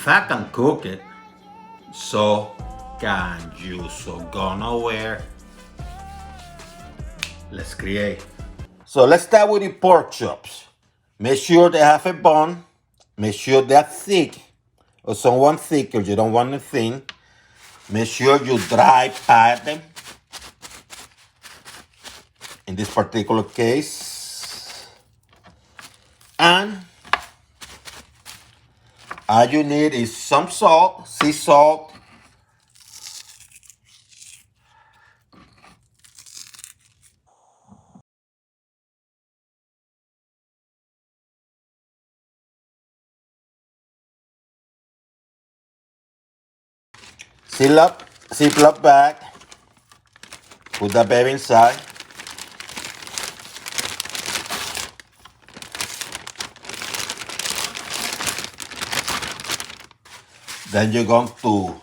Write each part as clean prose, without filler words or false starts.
If I can cook it, so can you. So go nowhere. Let's create. So let's start with the pork chops. Make sure they have a bone. Make sure they're thick, or somewhat thicker. You don't want them thin. Make sure you dry pat them. In this particular case, and all you need is some salt, sea salt, ziploc bag, put the baby inside. Then you're going to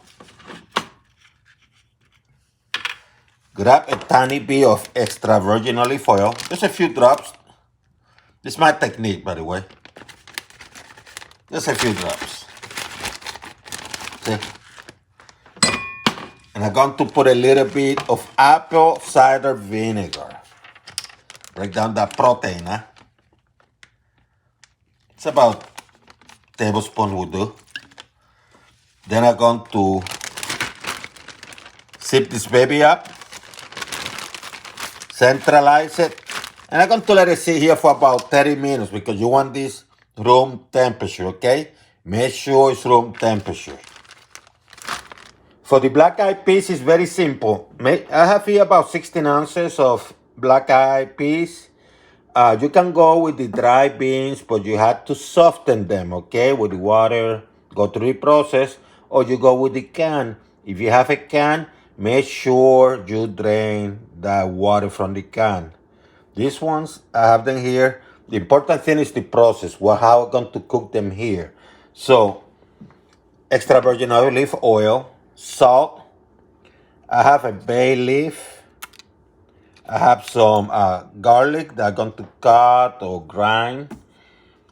grab a tiny bit of extra virgin olive oil, just a few drops. This is my technique, by the way. Just a few drops. See? And I'm going to put a little bit of apple cider vinegar. Break down that protein, huh? It's about a tablespoon will do. Then I'm going to zip this baby up, centralize it, and I'm going to let it sit here for about 30 minutes because you want this room temperature, okay? Make sure it's room temperature. For the black eyed peas, it's very simple. I have here about 16 ounces of black eyed peas. You can go with the dry beans, but you have to soften them, okay? With the water, go through the process, or you go with the can. If you have a can, make sure you drain the water from the can. These ones, I have them here. The important thing is the process, how I'm going to cook them here. So, extra virgin olive oil, salt. I have a bay leaf. I have some garlic that I'm going to cut or grind.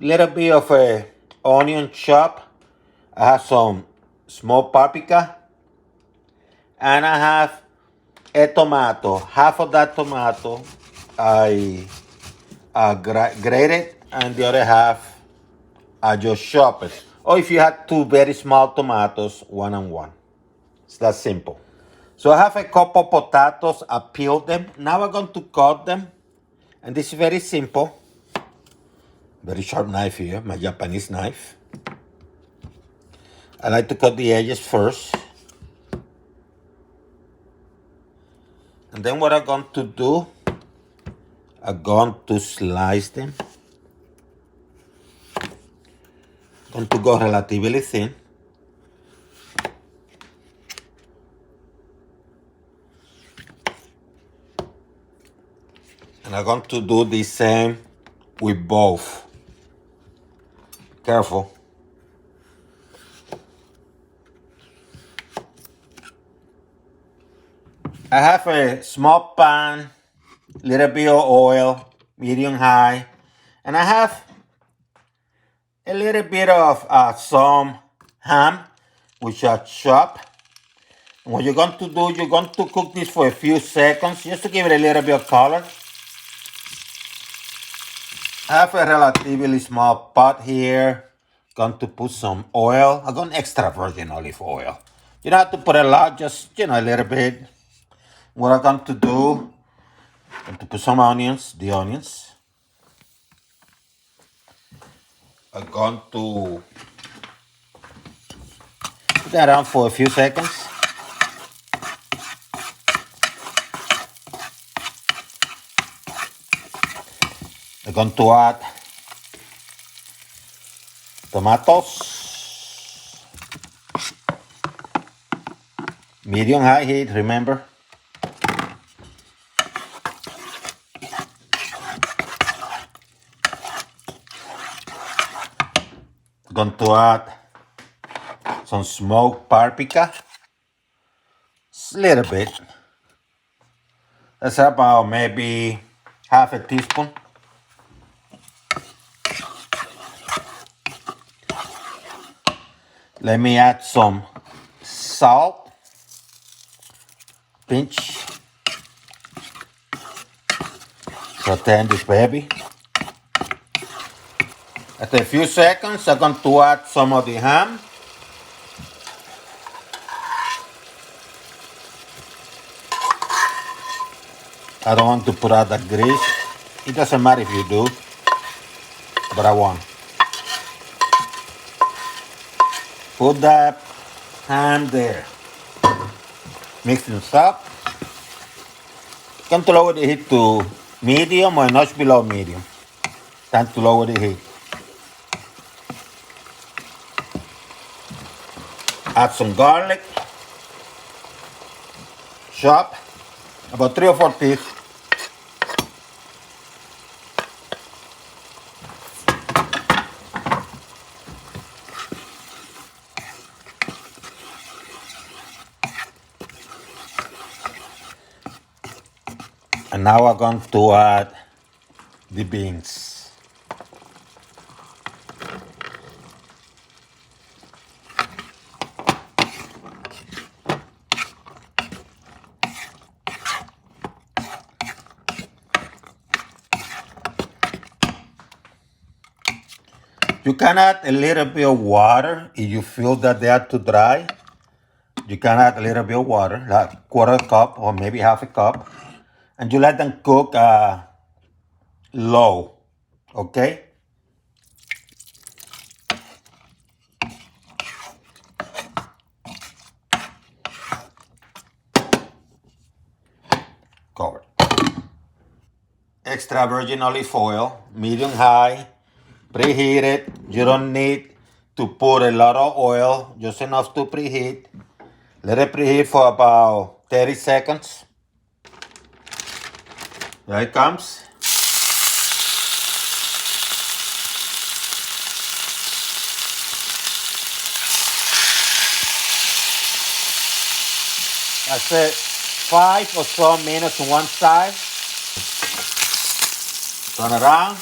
A little bit of a onion chop. I have some small paprika. And I have a tomato. Half of that tomato I grated, and the other half I just chop it. Or if you have two very small tomatoes, one and one. It's that simple. So I have a couple potatoes. I peeled them. Now I'm going to cut them. And this is very simple. Very sharp knife here, my Japanese knife. I like to cut the edges first. And then what I'm going to do, I'm going to slice them. Going to go relatively thin. And I'm going to do the same with both. Careful. I have a small pan, little bit of oil, medium high, and I have a little bit of some ham, which I chop. And what you're going to do, you're going to cook this for a few seconds, just to give it a little bit of color. I have a relatively small pot here. Going to put some oil. I'm going extra virgin olive oil. You don't have to put a lot, just, a little bit. What I'm going to do, I'm going to put some onions, the onions. I'm going to put that on for a few seconds. I'm going to add tomatoes. Medium high heat, remember. Going to add some smoked paprika. Just a little bit. That's about maybe half a teaspoon. Let me add some salt, pinch. Saute this baby. After a few seconds, I'm going to add some of the ham. I don't want to put out the grease. It doesn't matter if you do, but I want. Put that ham there. Mix this up. Come to lower the heat to medium or notch below medium. Time to lower the heat. Add some garlic. Chop. About 3 or 4 teeth. And now I'm going to add the beans. You can add a little bit of water if you feel that they are too dry. You can add a little bit of water, like quarter cup or maybe half a cup. And you let them cook low, okay? Cover. Extra virgin olive oil, medium high, preheated. You don't need to put a lot of oil, just enough to preheat. Let it preheat for about 30 seconds. There it comes. I said 5 or so minutes on one side. Turn around.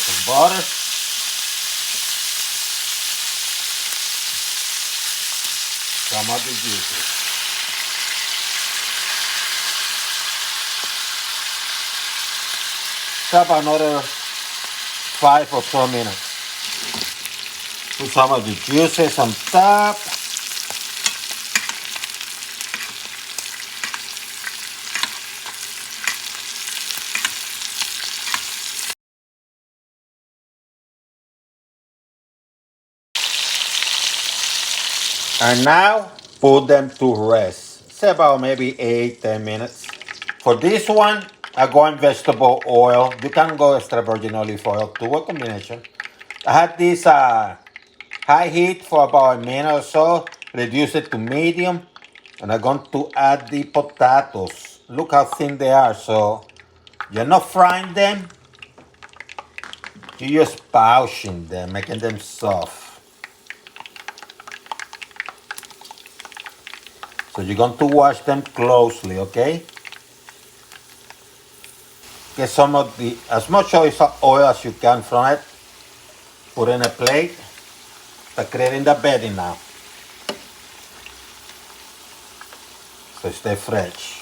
Some butter. Some of the juices. Stop another 5 or so minutes. Put some of the juices on top. And now put them to rest. Say about maybe 8-10 minutes. For this one, I'm going vegetable oil. You can go extra virgin olive oil too, a combination. I had this high heat for about a minute or so. Reduce it to medium. And I'm going to add the potatoes. Look how thin they are. So you're not frying them. You're just poaching them, making them soft. So you're going to wash them closely, okay? Get some of the, as much oil as you can from it. Put in a plate. Start creating the bedding now. So stay fresh.